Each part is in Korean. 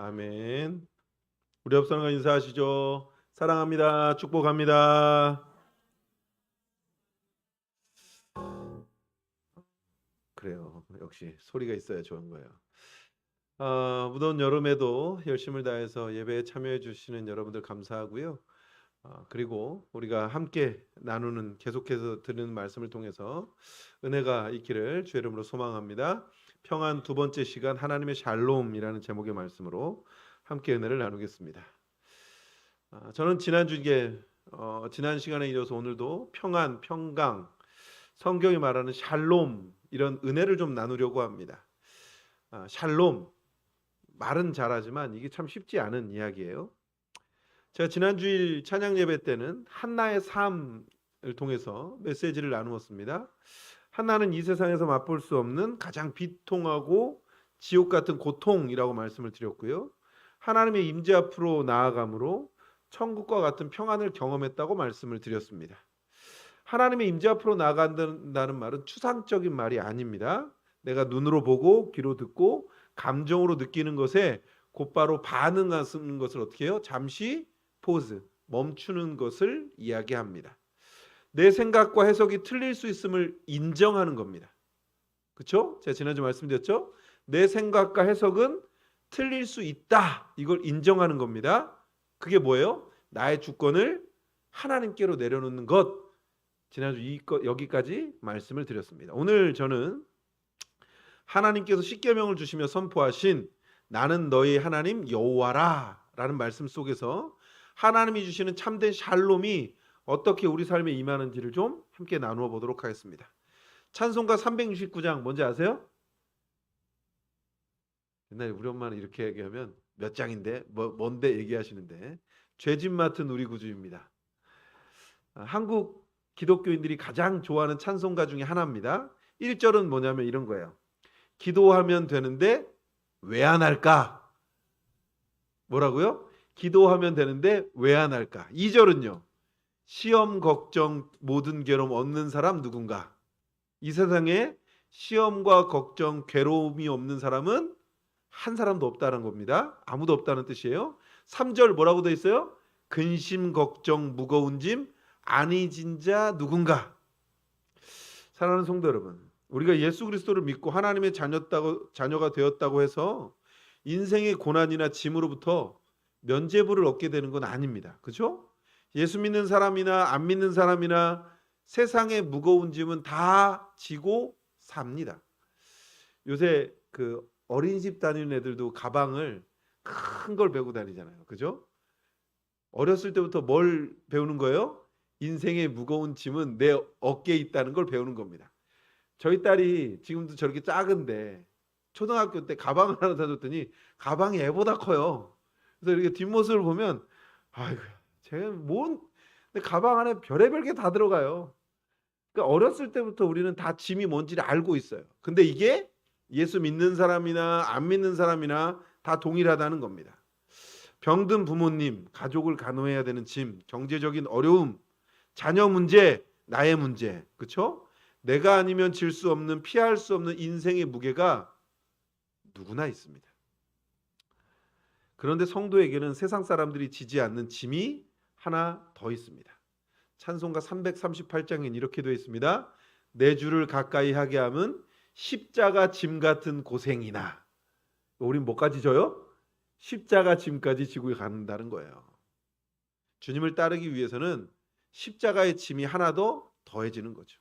아멘. 우리 옆사람과 인사하시죠. 사랑합니다. 축복합니다. 그래요. 역시 소리가 있어야 좋은 거예요. 무더운 여름에도 열심을 다해서 예배에 참여해 주시는 여러분들 감사하고요. 그리고 우리가 함께 나누는 계속해서 듣는 말씀을 통해서 은혜가 있기를 주의 이름으로 소망합니다. 평안 두 번째 시간 하나님의 샬롬이라는 제목의 말씀으로 함께 은혜를 나누겠습니다. 저는 지난 시간에 이어서 오늘도 평안, 평강, 성경이 말하는 샬롬 이런 은혜를 좀 나누려고 합니다. 샬롬 말은 잘하지만 이게 참 쉽지 않은 이야기예요. 제가 지난 주일 찬양 예배 때는 한나의 삶을 통해서 메시지를 나누었습니다. 한나는 이 세상에서 맛볼 수 없는 가장 비통하고 지옥 같은 고통이라고 말씀을 드렸고요. 하나님의 임재 앞으로 나아감으로 천국과 같은 평안을 경험했다고 말씀을 드렸습니다. 하나님의 임재 앞으로 나아간다는 말은 추상적인 말이 아닙니다. 내가 눈으로 보고 귀로 듣고 감정으로 느끼는 것에 곧바로 반응하는 것을 어떻게 해요? 잠시 포즈, 멈추는 것을 이야기합니다. 내 생각과 해석이 틀릴 수 있음을 인정하는 겁니다. 그렇죠? 제가 지난주 말씀드렸죠? 내 생각과 해석은 틀릴 수 있다. 이걸 인정하는 겁니다. 그게 뭐예요? 나의 주권을 하나님께로 내려놓는 것. 지난주 여기까지 말씀을 드렸습니다. 오늘 저는 하나님께서 십계명을 주시며 선포하신 나는 너희 하나님 여호와라 라는 말씀 속에서 하나님이 주시는 참된 샬롬이 어떻게 우리 삶에 임하는지를 좀 함께 나누어 보도록 하겠습니다. 찬송가 369장 뭔지 아세요? 옛날에 우리 엄마는 이렇게 얘기하면 몇 장인데 뭔데 얘기하시는데 죄짐 맡은 우리 구주입니다. 한국 기독교인들이 가장 좋아하는 찬송가 중에 하나입니다. 1절은 뭐냐면 이런 거예요. 기도하면 되는데 왜 안 할까? 뭐라고요? 기도하면 되는데 왜 안 할까? 2절은요. 시험 걱정 모든 괴로움 얻는 사람 누군가? 이 세상에 시험과 걱정 괴로움이 없는 사람은 한 사람도 없다는 겁니다. 아무도 없다는 뜻이에요. 3절 뭐라고 돼 있어요? 근심 걱정 무거운 짐 아니 진자 누군가? 사랑하는 성도 여러분, 우리가 예수 그리스도를 믿고 하나님의 자녀가 되었다고 해서 인생의 고난이나 짐으로부터 면죄부를 얻게 되는 건 아닙니다. 그렇죠? 예수 믿는 사람이나 안 믿는 사람이나 세상의 무거운 짐은 다 지고 삽니다. 요새 그 어린이집 다니는 애들도 가방을 큰 걸 메고 다니잖아요. 그죠? 어렸을 때부터 뭘 배우는 거예요? 인생의 무거운 짐은 내 어깨에 있다는 걸 배우는 겁니다. 저희 딸이 지금도 저렇게 작은데 초등학교 때 가방을 하나 사줬더니 가방이 애보다 커요. 그래서 이렇게 뒷모습을 보면 아이고 제가 근데 가방 안에 별의별 게 다 들어가요. 그러니까 어렸을 때부터 우리는 다 짐이 뭔지를 알고 있어요. 근데 이게 예수 믿는 사람이나 안 믿는 사람이나 다 동일하다는 겁니다. 병든 부모님, 가족을 간호해야 되는 짐, 경제적인 어려움, 자녀 문제, 나의 문제, 그렇죠? 내가 아니면 질 수 없는 피할 수 없는 인생의 무게가 누구나 있습니다. 그런데 성도에게는 세상 사람들이 지지 않는 짐이 하나 더 있습니다. 찬송가 338장엔 이렇게 되어 있습니다. 내 주를 가까이 하게 함은 십자가 짐 같은 고생이나. 우린 뭐까지 져요? 십자가 짐까지 지고 간다는 거예요. 주님을 따르기 위해서는 십자가의 짐이 하나 더 더해지는 거죠.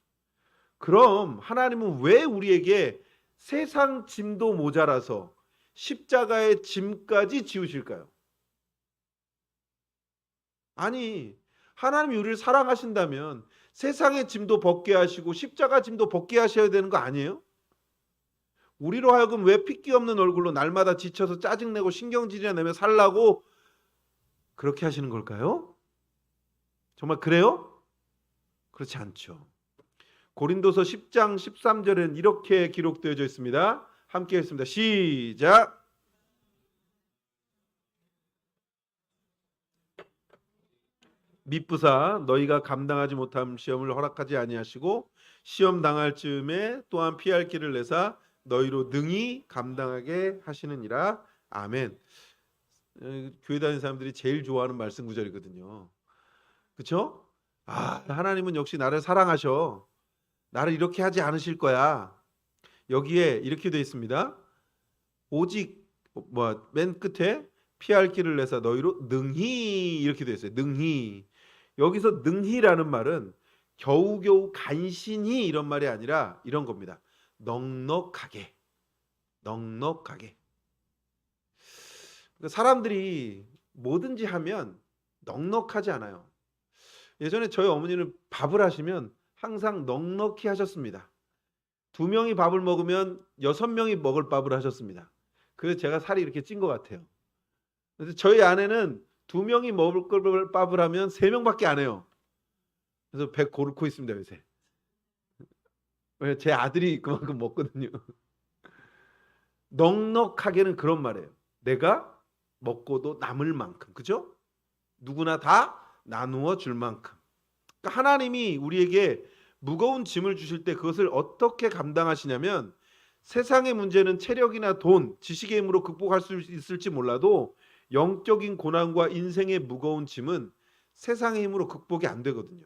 그럼 하나님은 왜 우리에게 세상 짐도 모자라서 십자가의 짐까지 지우실까요? 아니, 하나님이 우리를 사랑하신다면 세상의 짐도 벗게 하시고 십자가 짐도 벗게 하셔야 되는 거 아니에요? 우리로 하여금 왜 핏기 없는 얼굴로 날마다 지쳐서 짜증내고 신경질이나 내며 살라고 그렇게 하시는 걸까요? 정말 그래요? 그렇지 않죠. 고린도서 10장 13절에는 이렇게 기록되어져 있습니다. 함께 했습니다. 시작. 미쁘사 너희가 감당하지 못함 시험을 허락하지 아니하시고 시험 당할 즈음에 또한 피할 길을 내사 너희로 능히 감당하게 하시느니라. 아멘. 교회 다니는 사람들이 제일 좋아하는 말씀 구절이거든요. 그렇죠? 하나님은 역시 나를 사랑하셔. 나를 이렇게 하지 않으실 거야. 여기에 이렇게 되어 있습니다. 오직 맨 끝에 피할 길을 내사 너희로 능히 이렇게 되어 있어요. 능히. 여기서 능히라는 말은 겨우겨우 간신히 이런 말이 아니라 이런 겁니다. 넉넉하게. 넉넉하게. 사람들이 뭐든지 하면 넉넉하지 않아요. 예전에 저희 어머니는 밥을 하시면 항상 넉넉히 하셨습니다. 2명이 밥을 먹으면 6명이 먹을 밥을 하셨습니다. 그래서 제가 살이 이렇게 찐 것 같아요. 그래서 저희 아내는 2명이 먹을 밥을 하면 3명밖에 안 해요. 그래서 배 고르고 있습니다, 요새. 왜? 제 아들이 그만큼 먹거든요. 넉넉하게는 그런 말이에요. 내가 먹고도 남을 만큼. 그죠? 누구나 다 나누어 줄 만큼. 그러니까 하나님이 우리에게 무거운 짐을 주실 때 그것을 어떻게 감당하시냐면 세상의 문제는 체력이나 돈, 지식의 힘으로 극복할 수 있을지 몰라도 영적인 고난과 인생의 무거운 짐은 세상의 힘으로 극복이 안 되거든요.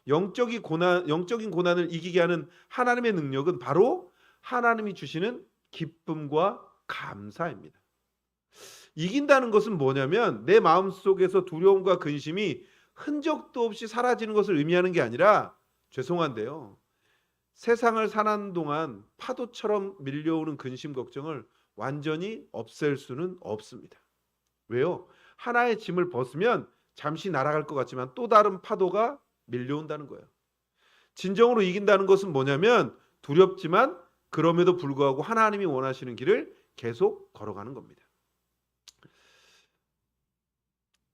영적인 고난을 이기게 하는 하나님의 능력은 바로 하나님이 주시는 기쁨과 감사입니다. 이긴다는 것은 뭐냐면 내 마음속에서 두려움과 근심이 흔적도 없이 사라지는 것을 의미하는 게 아니라 죄송한데요. 세상을 사는 동안 파도처럼 밀려오는 근심 걱정을 완전히 없앨 수는 없습니다. 왜요? 하나의 짐을 벗으면 잠시 날아갈 것 같지만 또 다른 파도가 밀려온다는 거예요. 진정으로 이긴다는 것은 뭐냐면 두렵지만 그럼에도 불구하고 하나님이 원하시는 길을 계속 걸어가는 겁니다.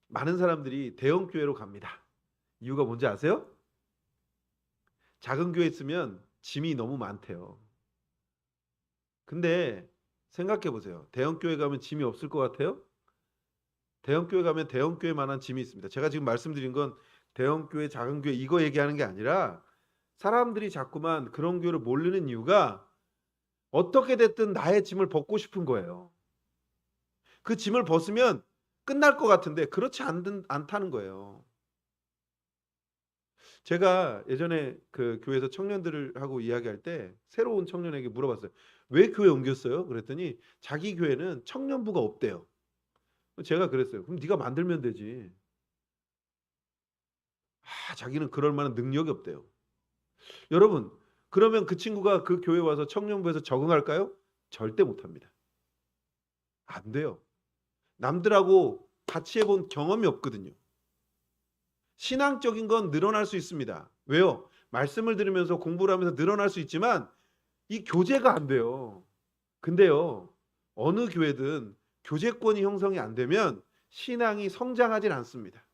많은 사람들이 대형 교회로 갑니다. 이유가 뭔지 아세요? 작은 교회 있으면 짐이 너무 많대요. 근데 생각해 보세요. 대형 교회 가면 짐이 없을 것 같아요? 대형 교회 가면 대형 교회만한 짐이 있습니다. 제가 지금 말씀드린 건 대형 교회, 작은 교회 이거 얘기하는 게 아니라 사람들이 자꾸만 그런 교회로 몰리는 이유가 어떻게 됐든 나의 짐을 벗고 싶은 거예요. 그 짐을 벗으면 끝날 것 같은데 그렇지 않다는 거예요. 제가 예전에 그 교회에서 청년들하고 이야기할 때 새로운 청년에게 물어봤어요. 왜 교회 옮겼어요? 그랬더니 자기 교회는 청년부가 없대요. 제가 그랬어요. 그럼 네가 만들면 되지. 자기는 그럴 만한 능력이 없대요. 여러분, 그러면 그 친구가 그 교회 와서 청년부에서 적응할까요? 절대 못합니다. 안 돼요. 남들하고 같이 해본 경험이 없거든요. 신앙적인 건 늘어날 수 있습니다. 왜요? 말씀을 들으면서 공부를 하면서 늘어날 수 있지만 이 교제가 안 돼요. 근데요, 어느 교회든 교제권이 형성이 안 되면 신앙이 성장하진 않습니다.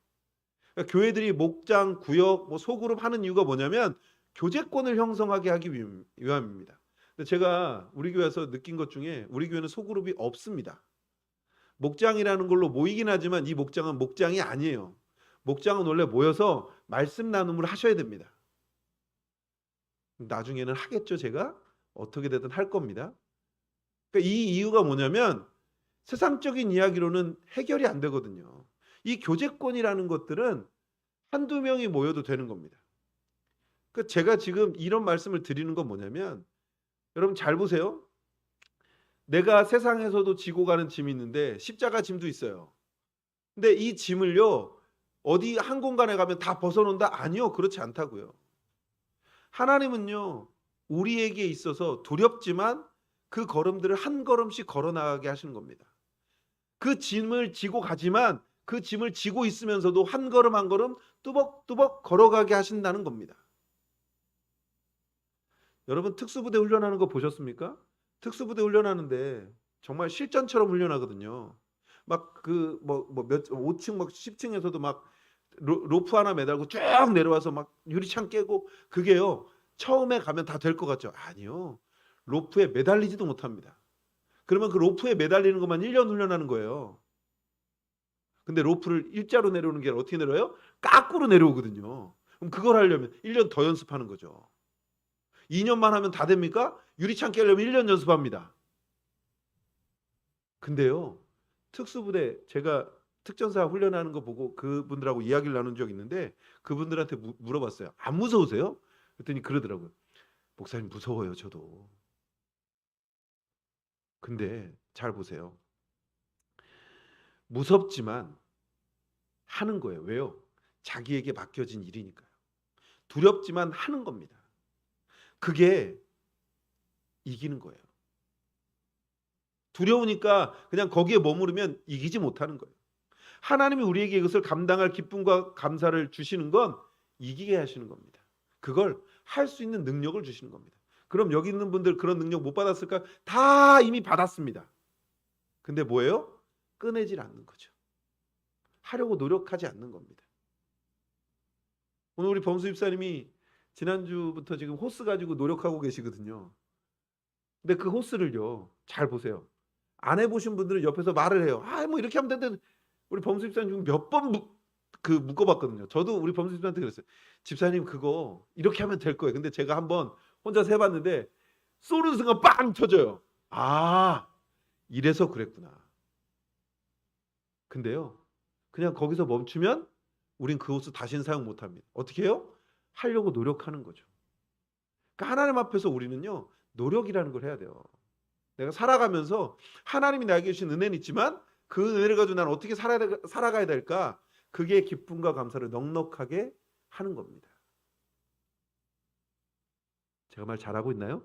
그러니까 교회들이 목장, 구역, 소그룹 하는 이유가 뭐냐면 교제권을 형성하게 하기 위함입니다. 근데 제가 우리 교회에서 느낀 것 중에 우리 교회는 소그룹이 없습니다. 목장이라는 걸로 모이긴 하지만 이 목장은 목장이 아니에요. 목장은 원래 모여서 말씀 나눔을 하셔야 됩니다. 나중에는 하겠죠, 제가? 어떻게 되든 할 겁니다. 그러니까 이 이유가 뭐냐면 세상적인 이야기로는 해결이 안 되거든요. 이 교제권이라는 것들은 한두 명이 모여도 되는 겁니다. 그러니까 제가 지금 이런 말씀을 드리는 건 뭐냐면 여러분 잘 보세요. 내가 세상에서도 지고 가는 짐이 있는데 십자가 짐도 있어요. 근데 이 짐을요. 어디 한 공간에 가면 다 벗어놓는다? 아니요. 그렇지 않다고요. 하나님은요. 우리에게 있어서 두렵지만 그 걸음들을 한 걸음씩 걸어 나가게 하시는 겁니다. 그 짐을 지고 가지만 그 짐을 지고 있으면서도 한 걸음 한 걸음 뚜벅뚜벅 걸어가게 하신다는 겁니다. 여러분 특수부대 훈련하는 거 보셨습니까? 특수부대 훈련하는데 정말 실전처럼 훈련하거든요. 막 그 몇 5층 막 10층에서도 막 로프 하나 매달고 쭉 내려와서 막 유리창 깨고 그게요. 처음에 가면 다 될 것 같죠? 아니요. 로프에 매달리지도 못합니다. 그러면 그 로프에 매달리는 것만 1년 훈련하는 거예요. 근데 로프를 일자로 내려오는 게 어떻게 내려요? 까꾸로 내려오거든요. 그럼 그걸 하려면 1년 더 연습하는 거죠. 2년만 하면 다 됩니까? 유리창 깨려면 1년 연습합니다. 근데요. 특수부대 제가 특전사 훈련하는 거 보고 그분들하고 이야기를 나눈 적 있는데 그분들한테 물어봤어요. 안 무서우세요? 그랬더니 그러더라고요. 목사님 무서워요, 저도. 근데 잘 보세요. 무섭지만 하는 거예요. 왜요? 자기에게 맡겨진 일이니까요. 두렵지만 하는 겁니다. 그게 이기는 거예요. 두려우니까 그냥 거기에 머무르면 이기지 못하는 거예요. 하나님이 우리에게 이것을 감당할 기쁨과 감사를 주시는 건 이기게 하시는 겁니다. 그걸 할 수 있는 능력을 주시는 겁니다. 그럼 여기 있는 분들 그런 능력 못 받았을까? 다 이미 받았습니다. 근데 뭐예요? 꺼내질 않는 거죠. 하려고 노력하지 않는 겁니다. 오늘 우리 범수 집사님이 지난주부터 지금 호스 가지고 노력하고 계시거든요. 근데 그 호스를요, 잘 보세요. 안 해보신 분들은 옆에서 말을 해요. 뭐 이렇게 하면 되는데 우리 범수 집사님 몇 번 묶어봤거든요. 저도 우리 범수 집사님한테 그랬어요. 집사님 그거 이렇게 하면 될 거예요. 근데 제가 한번 혼자서 해봤는데 쏘는 순간 빵 터져요. 이래서 그랬구나. 근데요, 그냥 거기서 멈추면 우린 그 호스 다시는 사용 못합니다. 어떻게 해요? 하려고 노력하는 거죠. 그러니까 하나님 앞에서 우리는요, 노력이라는 걸 해야 돼요. 내가 살아가면서 하나님이 나에게 주신 은혜는 있지만 그 은혜를 가지고 난 어떻게 살아가야 될까? 그게 기쁨과 감사를 넉넉하게 하는 겁니다. 제가 말 잘하고 있나요?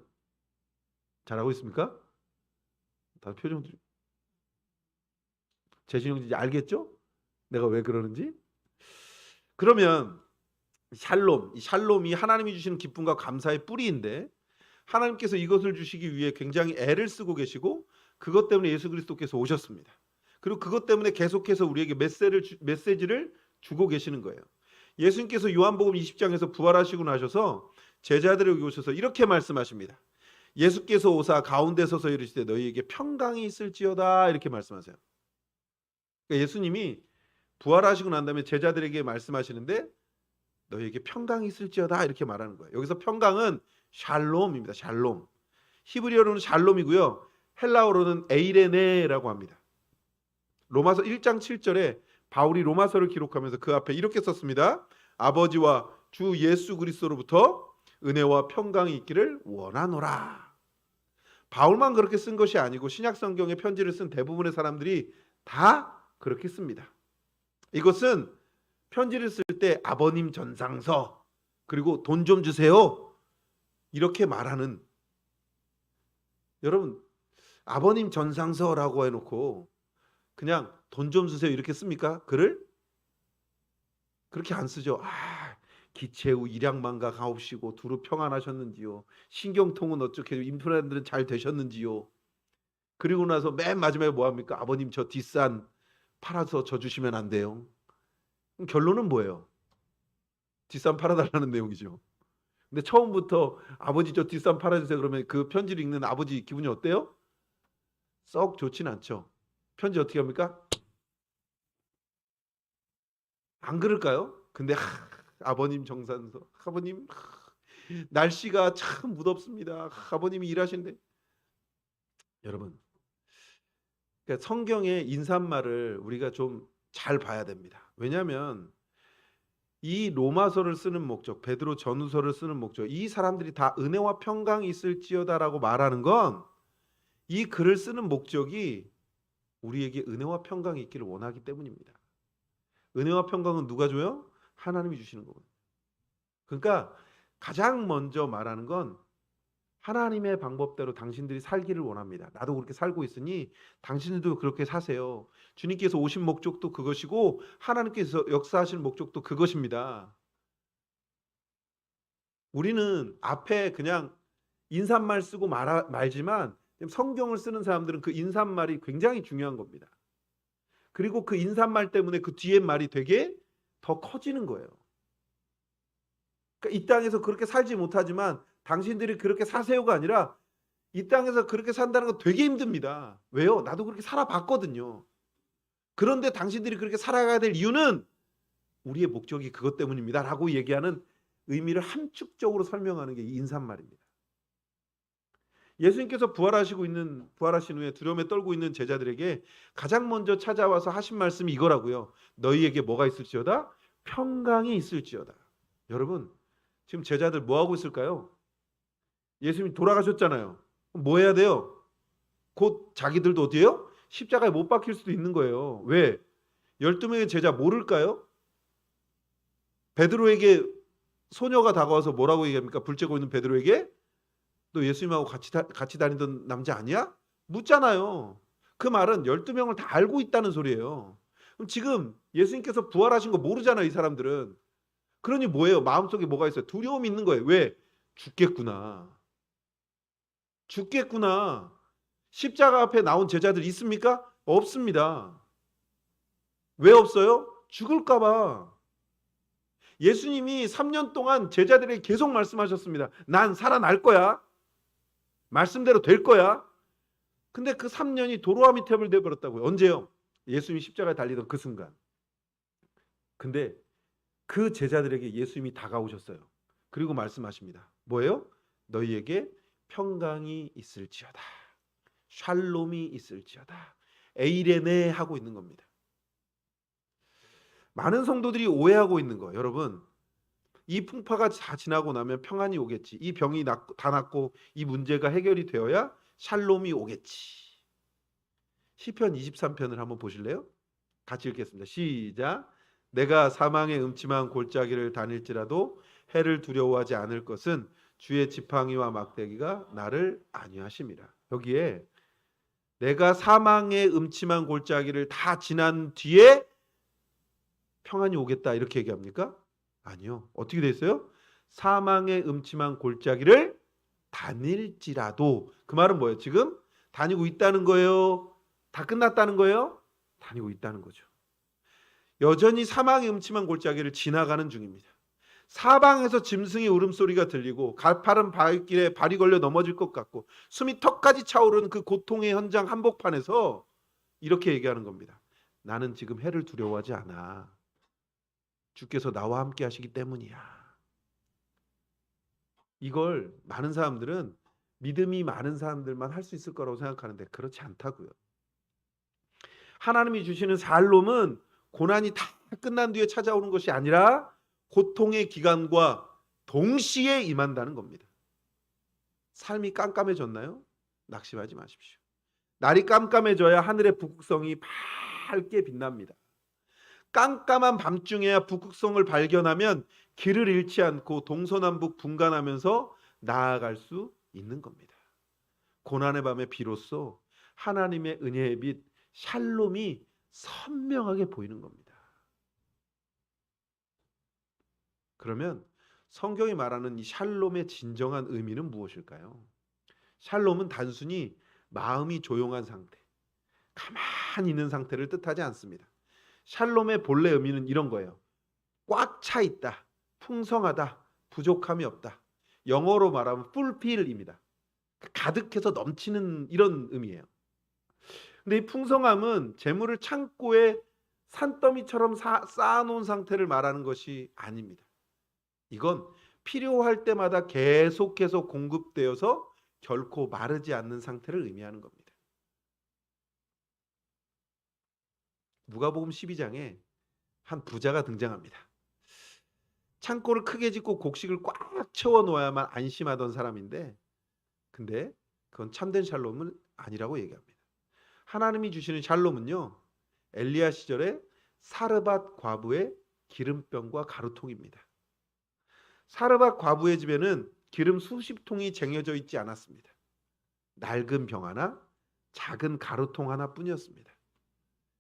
잘하고 있습니까? 다들 표정 재신영 씨 알겠죠? 내가 왜 그러는지? 그러면 샬롬, 이 샬롬이 하나님이 주시는 기쁨과 감사의 뿌리인데 하나님께서 이것을 주시기 위해 굉장히 애를 쓰고 계시고 그것 때문에 예수 그리스도께서 오셨습니다. 그리고 그것 때문에 계속해서 우리에게 메시지를 주고 계시는 거예요. 예수님께서 요한복음 20장에서 부활하시고 나셔서 제자들에게 오셔서 이렇게 말씀하십니다. 예수께서 오사 가운데 서서 이르시되 너희에게 평강이 있을지어다 이렇게 말씀하세요. 그러니까 예수님이 부활하시고 난 다음에 제자들에게 말씀하시는데 너희에게 평강이 있을지어다 이렇게 말하는 거예요. 여기서 평강은 샬롬입니다. 샬롬. 히브리어로는 샬롬이고요. 헬라어로는 에이레네라고 합니다. 로마서 1장 7절에 바울이 로마서를 기록하면서 그 앞에 이렇게 썼습니다. 아버지와 주 예수 그리스도로부터 은혜와 평강이 있기를 원하노라. 바울만 그렇게 쓴 것이 아니고 신약 성경의 편지를 쓴 대부분의 사람들이 다 그렇게 씁니다. 이것은 편지를 쓸 때 아버님 전상서 그리고 돈 좀 주세요 이렇게 말하는, 여러분 아버님 전상서라고 해놓고 그냥 돈 좀 주세요 이렇게 씁니까? 글을? 그렇게 안 쓰죠. 기체후 일양만가 가옵시고 두루 평안하셨는지요. 신경통은 어떻게 임플란트는 잘 되셨는지요. 그리고 나서 맨 마지막에 뭐합니까? 아버님 저 뒷산 팔아서 저 주시면 안 돼요. 결론은 뭐예요? 뒷산 팔아달라는 내용이죠. 근데 처음부터 아버지 저 뒷산 팔아주세요 그러면 그 편지를 읽는 아버지 기분이 어때요? 썩 좋진 않죠. 편지 어떻게 합니까? 안 그럴까요? 근데 아버님 정산서, 아버님 날씨가 참 무덥습니다. 아버님이 일하시는데 여러분, 그러니까 성경의 인사말을 우리가 좀 잘 봐야 됩니다. 왜냐하면 이 로마서를 쓰는 목적, 베드로 전후서를 쓰는 목적, 이 사람들이 다 은혜와 평강이 있을지어다라고 말하는 건 이 글을 쓰는 목적이 우리에게 은혜와 평강이 있기를 원하기 때문입니다. 은혜와 평강은 누가 줘요? 하나님이 주시는 거거든요. 그러니까 가장 먼저 말하는 건 하나님의 방법대로 당신들이 살기를 원합니다. 나도 그렇게 살고 있으니 당신들도 그렇게 사세요. 주님께서 오신 목적도 그것이고 하나님께서 역사하시는 목적도 그것입니다. 우리는 앞에 그냥 인사말 쓰고 말지만 성경을 쓰는 사람들은 그 인사말이 굉장히 중요한 겁니다. 그리고 그 인사말 때문에 그 뒤에 말이 되게 더 커지는 거예요. 그러니까 이 땅에서 그렇게 살지 못하지만 당신들이 그렇게 사세요가 아니라 이 땅에서 그렇게 산다는 건 되게 힘듭니다. 왜요? 나도 그렇게 살아봤거든요. 그런데 당신들이 그렇게 살아가야 될 이유는 우리의 목적이 그것 때문입니다 라고 얘기하는 의미를 함축적으로 설명하는 게 이 인사말입니다. 예수님께서 부활하신 후에 두려움에 떨고 있는 제자들에게 가장 먼저 찾아와서 하신 말씀이 이거라고요. 너희에게 뭐가 있을지어다? 평강이 있을지어다. 여러분, 지금 제자들 뭐 하고 있을까요? 예수님이 돌아가셨잖아요. 뭐 해야 돼요? 곧 자기들도 어디에요? 십자가에 못 박힐 수도 있는 거예요. 왜? 12명의 제자 모를까요? 베드로에게 소녀가 다가와서 뭐라고 얘기합니까? 불쬐고 있는 베드로에게 너 예수님하고 같이 다니던 남자 아니야? 묻잖아요. 그 말은 12명을 다 알고 있다는 소리예요. 그럼 지금 예수님께서 부활하신 거 모르잖아요, 이 사람들은. 그러니 뭐예요? 마음속에 뭐가 있어요? 두려움이 있는 거예요. 왜? 죽겠구나. 죽겠구나. 십자가 앞에 나온 제자들 있습니까? 없습니다. 왜 없어요? 죽을까 봐. 예수님이 3년 동안 제자들에게 계속 말씀하셨습니다. 난 살아날 거야. 말씀대로 될 거야. 근데 그 3년이 도로아미 탭을 돼버렸다고요. 언제요? 예수님이 십자가에 달리던 그 순간. 근데 그 제자들에게 예수님이 다가오셨어요. 그리고 말씀하십니다. 뭐예요? 너희에게 평강이 있을지어다. 샬롬이 있을지어다. 에이레네 하고 있는 겁니다. 많은 성도들이 오해하고 있는 거예요. 여러분, 이 풍파가 다 지나고 나면 평안이 오겠지. 이 병이 다 낫고 이 문제가 해결이 되어야 샬롬이 오겠지. 시편 23편을 한번 보실래요? 같이 읽겠습니다. 시작. 내가 사망의 음침한 골짜기를 다닐지라도 해를 두려워하지 않을 것은 주의 지팡이와 막대기가 나를 안위하심이라. 여기에 내가 사망의 음침한 골짜기를 다 지난 뒤에 평안이 오겠다 이렇게 얘기합니까? 아니요. 어떻게 돼 있어요? 사망의 음침한 골짜기를 다닐지라도. 그 말은 뭐예요? 지금 다니고 있다는 거예요? 다 끝났다는 거예요? 다니고 있다는 거죠. 여전히 사망의 음침한 골짜기를 지나가는 중입니다. 사방에서 짐승의 울음소리가 들리고 가파른 발길에 발이 걸려 넘어질 것 같고 숨이 턱까지 차오르는 그 고통의 현장 한복판에서 이렇게 얘기하는 겁니다. 나는 지금 해를 두려워하지 않아. 주께서 나와 함께 하시기 때문이야. 이걸 많은 사람들은 믿음이 많은 사람들만 할 수 있을 거라고 생각하는데 그렇지 않다고요. 하나님이 주시는 샬롬은 고난이 다 끝난 뒤에 찾아오는 것이 아니라 고통의 기간과 동시에 임한다는 겁니다. 삶이 깜깜해졌나요? 낙심하지 마십시오. 날이 깜깜해져야 하늘의 북극성이 밝게 빛납니다. 깜깜한 밤중에야 북극성을 발견하면 길을 잃지 않고 동서남북 분간하면서 나아갈 수 있는 겁니다. 고난의 밤에 비로소 하나님의 은혜의 빛 샬롬이 선명하게 보이는 겁니다. 그러면 성경이 말하는 이 샬롬의 진정한 의미는 무엇일까요? 샬롬은 단순히 마음이 조용한 상태, 가만히 있는 상태를 뜻하지 않습니다. 샬롬의 본래 의미는 이런 거예요. 꽉 차 있다, 풍성하다, 부족함이 없다. 영어로 말하면 fulfill입니다. 가득해서 넘치는 이런 의미예요. 근데 이 풍성함은 재물을 창고에 산더미처럼 쌓아놓은 상태를 말하는 것이 아닙니다. 이건 필요할 때마다 계속해서 공급되어서 결코 마르지 않는 상태를 의미하는 겁니다. 누가복음 12장에 한 부자가 등장합니다. 창고를 크게 짓고 곡식을 꽉 채워 놓아야만 안심하던 사람인데 근데 그건 참된 샬롬은 아니라고 얘기합니다. 하나님이 주시는 샬롬은요. 엘리야 시절에 사르밧 과부의 기름병과 가루통입니다. 사르밧 과부의 집에는 기름 수십 통이 쟁여져 있지 않았습니다. 낡은 병 하나, 작은 가루통 하나뿐이었습니다.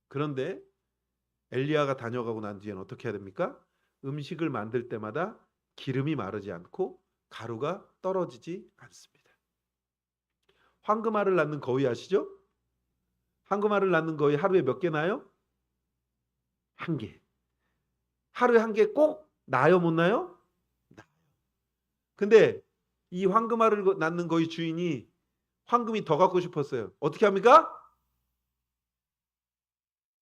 그런데 엘리야가 다녀가고 난 뒤에는 어떻게 해야 됩니까? 음식을 만들 때마다 기름이 마르지 않고 가루가 떨어지지 않습니다. 황금알을 낳는 거위 아시죠? 황금알을 낳는 거위 하루에 몇 개 나요? 한 개. 하루에 한 개 꼭 나요, 못 나요? 나요. 근데 이 황금알을 낳는 거위 주인이 황금이 더 갖고 싶었어요. 어떻게 합니까?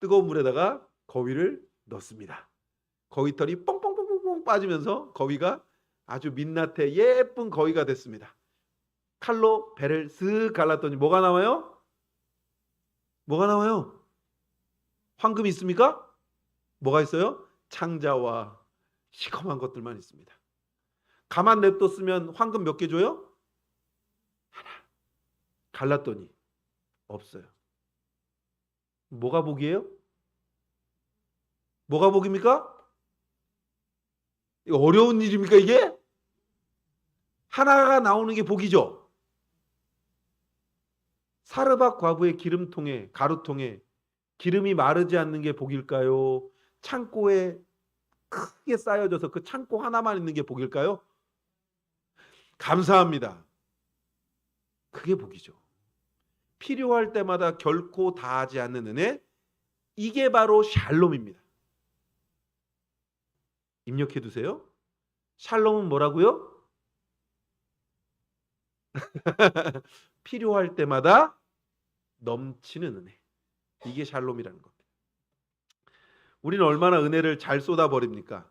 뜨거운 물에다가 거위를 넣습니다. 거위털이 뽕뽕뽕뽕 빠지면서 거위가 아주 민낯에 예쁜 거위가 됐습니다. 칼로 배를 쓱 갈랐더니 뭐가 나와요? 뭐가 나와요? 황금이 있습니까? 뭐가 있어요? 창자와 시커먼 것들만 있습니다. 가만 냅뒀으면 황금 몇 개 줘요? 하나. 갈랐더니 없어요. 뭐가 복이에요? 뭐가 복입니까? 이거 어려운 일입니까 이게? 하나가 나오는 게 복이죠. 사르밧 과부의 기름통에, 가루통에 기름이 마르지 않는 게 복일까요? 창고에 크게 쌓여져서 그 창고 하나만 있는 게 복일까요? 감사합니다. 그게 복이죠. 필요할 때마다 결코 다하지 않는 은혜, 이게 바로 샬롬입니다. 입력해 두세요. 샬롬은 뭐라고요? 필요할 때마다 넘치는 은혜. 이게 샬롬이라는 겁니다. 우리는 얼마나 은혜를 잘 쏟아버립니까?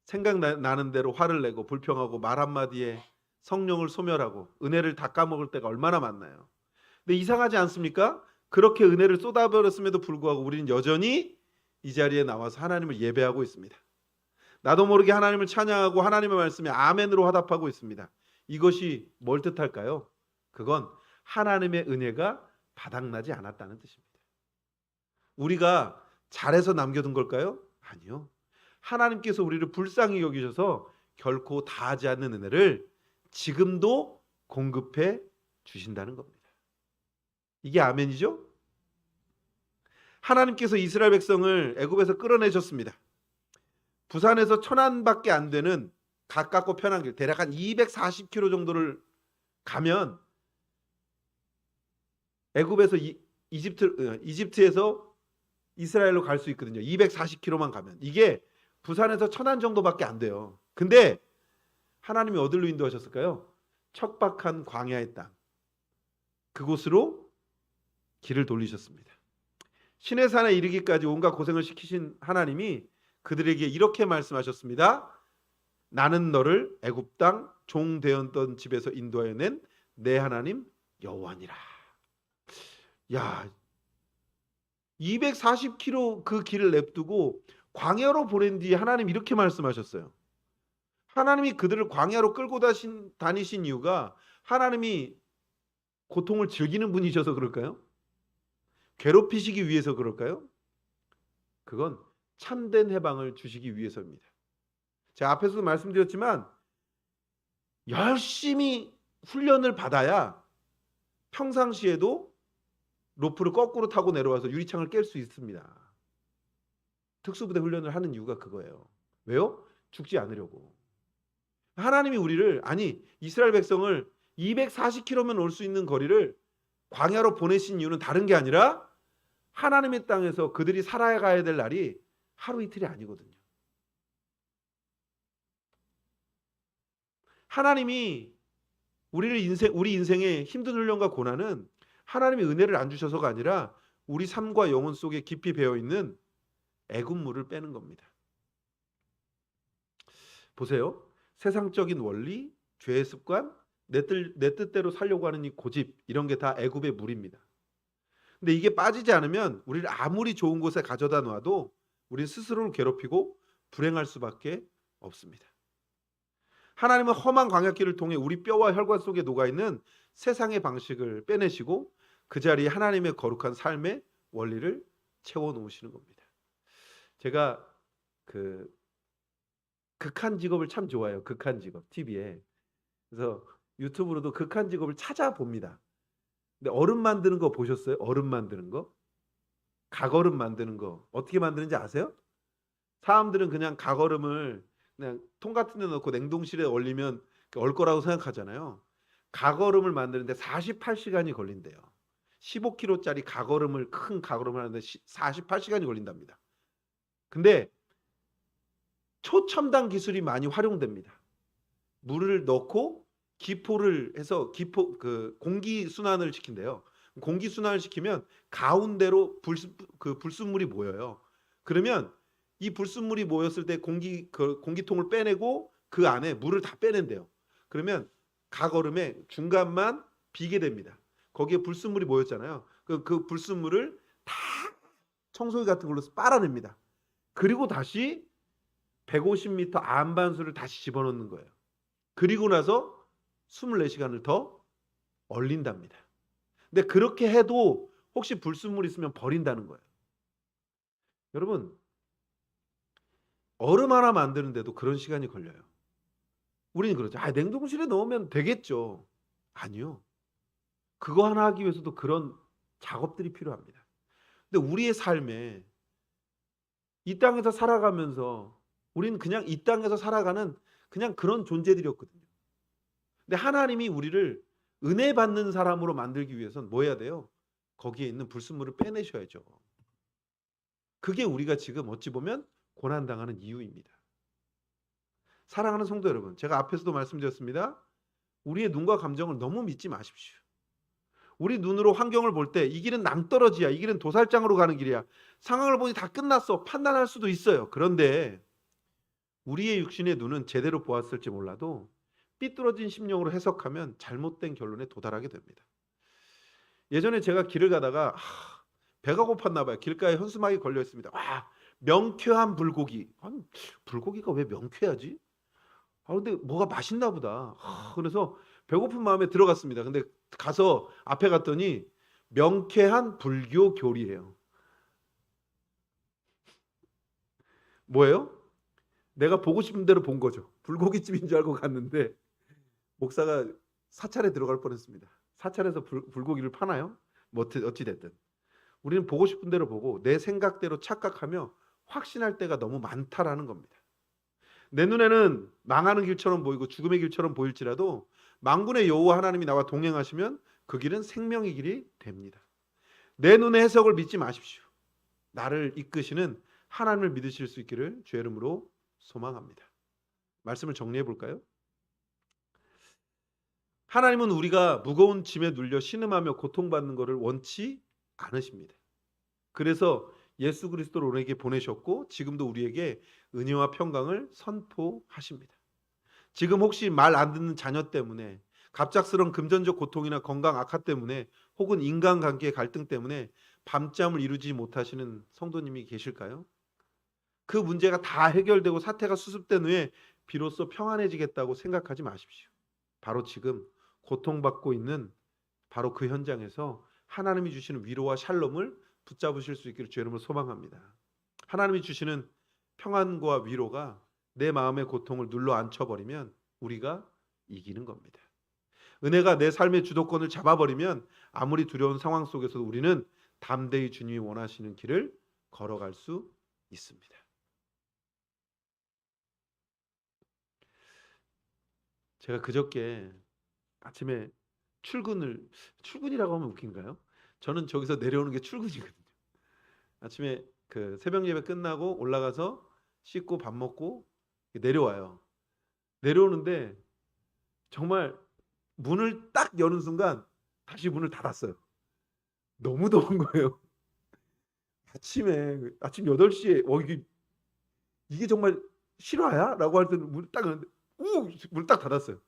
생각나는 대로 화를 내고 불평하고 말 한마디에 성령을 소멸하고 은혜를 다 까먹을 때가 얼마나 많나요? 근데 이상하지 않습니까? 그렇게 은혜를 쏟아버렸음에도 불구하고 우리는 여전히 이 자리에 나와서 하나님을 예배하고 있습니다. 나도 모르게 하나님을 찬양하고 하나님의 말씀에 아멘으로 화답하고 있습니다. 이것이 뭘 뜻할까요? 그건 하나님의 은혜가 바닥나지 않았다는 뜻입니다. 우리가 잘해서 남겨둔 걸까요? 아니요. 하나님께서 우리를 불쌍히 여기셔서 결코 다하지 않는 은혜를 지금도 공급해 주신다는 겁니다. 이게 아멘이죠? 하나님께서 이스라엘 백성을 애굽에서 끌어내셨습니다. 부산에서 천안밖에 안 되는 가깝고 편한 길, 대략 한 240km 정도를 가면 애굽에서 이집트에서 이스라엘로 갈 수 있거든요. 240km만 가면. 이게 부산에서 천안 정도밖에 안 돼요. 근데 하나님이 어디로 인도하셨을까요? 척박한 광야의 땅. 그곳으로 길을 돌리셨습니다. 시내산에 이르기까지 온갖 고생을 시키신 하나님이 그들에게 이렇게 말씀하셨습니다. 나는 너를 애굽 땅 종 되었던 집에서 인도하여 낸 내 하나님 여호와니라. 야, 240km 그 길을 냅두고 광야로 보낸 뒤에 하나님 이렇게 말씀하셨어요. 하나님이 그들을 광야로 끌고 다니신 이유가 하나님이 고통을 즐기는 분이셔서 그럴까요? 괴롭히시기 위해서 그럴까요? 그건 참된 해방을 주시기 위해서입니다. 제가 앞에서도 말씀드렸지만 열심히 훈련을 받아야 평상시에도 로프를 거꾸로 타고 내려와서 유리창을 깰 수 있습니다. 특수부대 훈련을 하는 이유가 그거예요. 왜요? 죽지 않으려고. 하나님이 우리를, 아니 이스라엘 백성을 240km면 올 수 있는 거리를 광야로 보내신 이유는 다른 게 아니라 하나님의 땅에서 그들이 살아가야 될 날이 하루 이틀이 아니거든요. 하나님이 우리 인생의 힘든 훈련과 고난은 하나님이 은혜를 안 주셔서가 아니라 우리 삶과 영혼 속에 깊이 배어있는 애굽물을 빼는 겁니다. 보세요. 세상적인 원리, 죄의 습관, 내 뜻대로 살려고 하는 이 고집, 이런 게 다 애굽의 물입니다. 근데 이게 빠지지 않으면 우리를 아무리 좋은 곳에 가져다 놔도 우리 스스로를 괴롭히고 불행할 수밖에 없습니다. 하나님은 험한 광야길을 통해 우리 뼈와 혈관 속에 녹아있는 세상의 방식을 빼내시고 그 자리에 하나님의 거룩한 삶의 원리를 채워놓으시는 겁니다. 제가 그 극한 직업을 참 좋아해요. 극한 직업 TV에. 그래서 유튜브로도 극한 직업을 찾아봅니다. 근데 얼음 만드는 거 보셨어요? 얼음 만드는 거? 각얼음 만드는 거 어떻게 만드는지 아세요? 사람들은 그냥 각얼음을 그냥 통 같은 데 넣고 냉동실에 얼리면 얼 거라고 생각하잖아요. 각얼음을 만드는데 48시간이 걸린대요. 15kg짜리 각얼음을, 큰 각얼음을 하는데 48시간이 걸린답니다. 근데 초첨단 기술이 많이 활용됩니다. 물을 넣고 기포를 해서 공기 순환을 시킨대요. 공기 순환을 시키면 가운데로 불순물이 모여요. 그러면 이 불순물이 모였을 때 공기통을 빼내고 그 안에 물을 다 빼낸대요. 그러면 가거름의 중간만 비게 됩니다. 거기에 불순물이 모였잖아요. 그 불순물을 다 청소기 같은 걸로 빨아냅니다. 그리고 다시 150m 안반수를 다시 집어넣는 거예요. 그리고 나서 24시간을 더 얼린답니다. 근데 그렇게 해도 혹시 불순물 있으면 버린다는 거예요. 여러분, 얼음 하나 만드는데도 그런 시간이 걸려요. 우리는 그러죠. 냉동실에 넣으면 되겠죠. 아니요. 그거 하나 하기 위해서도 그런 작업들이 필요합니다. 근데 우리의 삶에 이 땅에서 살아가면서 우리는 그냥 이 땅에서 살아가는 그냥 그런 존재들이었거든요. 근데 하나님이 우리를 은혜 받는 사람으로 만들기 위해서는 뭐 해야 돼요? 거기에 있는 불순물을 빼내셔야죠. 그게 우리가 지금 어찌 보면 고난당하는 이유입니다. 사랑하는 성도 여러분, 제가 앞에서도 말씀드렸습니다. 우리의 눈과 감정을 너무 믿지 마십시오. 우리 눈으로 환경을 볼 때 이 길은 낭떠러지야, 이 길은 도살장으로 가는 길이야, 상황을 보니 다 끝났어, 판단할 수도 있어요. 그런데 우리의 육신의 눈은 제대로 보았을지 몰라도 삐뚤어진 심령으로 해석하면 잘못된 결론에 도달하게 됩니다. 예전에 제가 길을 가다가 배가 고팠나 봐요. 길가에 현수막이 걸려 있습니다. 와, 명쾌한 불고기. 아니, 불고기가 왜 명쾌하지? 근데 뭐가 맛있나 보다. 그래서 배고픈 마음에 들어갔습니다. 근데 가서 앞에 갔더니 명쾌한 불교 교리예요. 뭐예요? 내가 보고 싶은 대로 본 거죠. 불고기집인 줄 알고 갔는데 목사가 사찰에 들어갈 뻔했습니다. 사찰에서 불고기를 파나요? 뭐 어찌 됐든 우리는 보고 싶은 대로 보고 내 생각대로 착각하며 확신할 때가 너무 많다라는 겁니다. 내 눈에는 망하는 길처럼 보이고 죽음의 길처럼 보일지라도 만군의 여호와 하나님이 나와 동행하시면 그 길은 생명의 길이 됩니다. 내 눈의 해석을 믿지 마십시오. 나를 이끄시는 하나님을 믿으실 수 있기를 주의 이름으로 소망합니다. 말씀을 정리해 볼까요? 하나님은 우리가 무거운 짐에 눌려 신음하며 고통받는 것을 원치 않으십니다. 그래서 예수 그리스도를 우리에게 보내셨고 지금도 우리에게 은혜와 평강을 선포하십니다. 지금 혹시 말 안 듣는 자녀 때문에, 갑작스러운 금전적 고통이나 건강 악화 때문에, 혹은 인간관계의 갈등 때문에 밤잠을 이루지 못하시는 성도님이 계실까요? 그 문제가 다 해결되고 사태가 수습된 후에 비로소 평안해지겠다고 생각하지 마십시오. 바로 지금 고통받고 있는 바로 그 현장에서 하나님이 주시는 위로와 샬롬을 붙잡으실 수 있기를 주의 이름으로 소망합니다. 하나님이 주시는 평안과 위로가 내 마음의 고통을 눌러 앉혀버리면 우리가 이기는 겁니다. 은혜가 내 삶의 주도권을 잡아버리면 아무리 두려운 상황 속에서도 우리는 담대히 주님이 원하시는 길을 걸어갈 수 있습니다. 제가 그저께 아침에 출근이라고 하면 웃긴가요? 저는 저기서 내려오는 게 출근이거든요. 아침에 그 새벽 예배 끝나고 올라가서 씻고 밥 먹고 내려와요. 내려오는데 정말 문을 딱 여는 순간 다시 문을 닫았어요. 너무 더운 거예요. 아침 8시에 이게 정말 실화야? 라고 할 때는 문을 딱 여는데 문을 딱 닫았어요.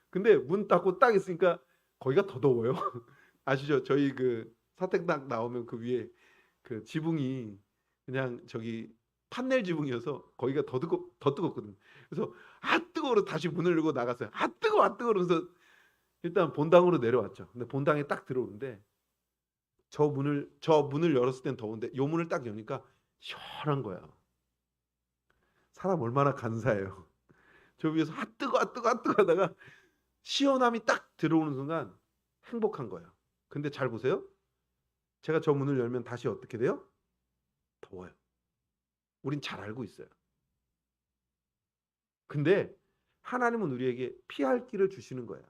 근데 문 닫고 딱 있으니까 거기가 더 더워요. 아시죠? 저희 그 사택당 나오면 그 위에 그 지붕이 그냥 저기 판넬 지붕이어서 거기가 더 뜨겁거든요. 그래서 뜨거워 다시 문을 열고 나갔어요. 뜨거워 그러면서 일단 본당으로 내려왔죠. 근데 본당에 딱 들어오는데 저 문을 열었을 땐 더운데 요 문을 딱 여니까 시원한 거야. 사람 얼마나 간사해요. 저 위에서 뜨거 하다가 시원함이 딱 들어오는 순간 행복한 거예요. 근데 잘 보세요. 제가 저 문을 열면 다시 어떻게 돼요? 더워요. 우린 잘 알고 있어요. 근데 하나님은 우리에게 피할 길을 주시는 거예요.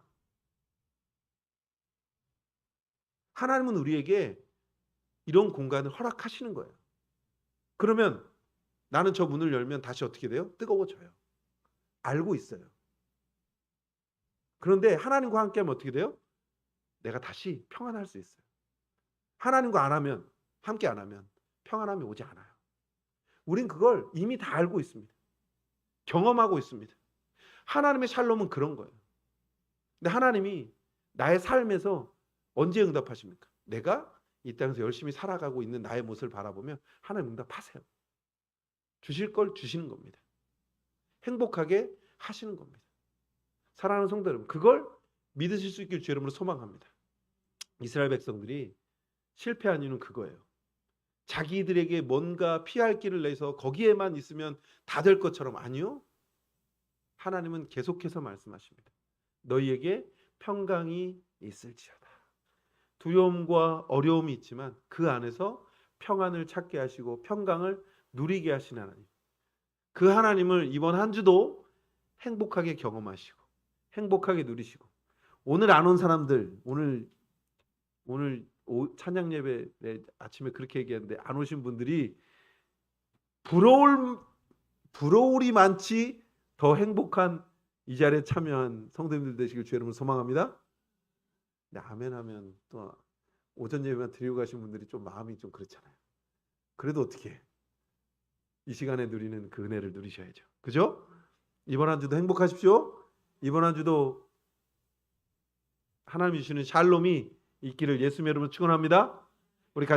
하나님은 우리에게 이런 공간을 허락하시는 거예요. 그러면 나는 저 문을 열면 다시 어떻게 돼요? 뜨거워져요. 알고 있어요. 그런데 하나님과 함께하면 어떻게 돼요? 내가 다시 평안할 수 있어요. 하나님과 함께 안 하면 평안함이 오지 않아요. 우린 그걸 이미 다 알고 있습니다. 경험하고 있습니다. 하나님의 샬롬은 그런 거예요. 근데 하나님이 나의 삶에서 언제 응답하십니까? 내가 이 땅에서 열심히 살아가고 있는 나의 모습을 바라보면 하나님 응답하세요. 주실 걸 주시는 겁니다. 행복하게 하시는 겁니다. 사랑하는 성도 여러분, 그걸 믿으실 수 있길 주 이름으로 소망합니다. 이스라엘 백성들이 실패한 이유는 그거예요. 자기들에게 뭔가 피할 길을 내서 거기에만 있으면 다 될 것처럼. 아니요. 하나님은 계속해서 말씀하십니다. 너희에게 평강이 있을지어다. 두려움과 어려움이 있지만 그 안에서 평안을 찾게 하시고 평강을 누리게 하신 하나님. 그 하나님을 이번 한 주도 행복하게 경험하시고 행복하게 누리시고, 오늘 안 온 사람들, 오늘 찬양 예배 아침에 그렇게 얘기했는데 안 오신 분들이 부러울이 많지 더 행복한 이 자리에 참여한 성도님들 되시길 주 여러분 소망합니다. 네, 아멘 하면 또 오전 예배만 드리고 가신 분들이 좀 마음이 좀 그렇잖아요. 그래도 어떻게 이 시간에 누리는 그 은혜를 누리셔야죠. 그죠? 이번 한 주도 행복하십시오. 이번 한 주도 하나님이 주시는 샬롬이 있기를 예수님 이름으로 축원합니다. 우리 같이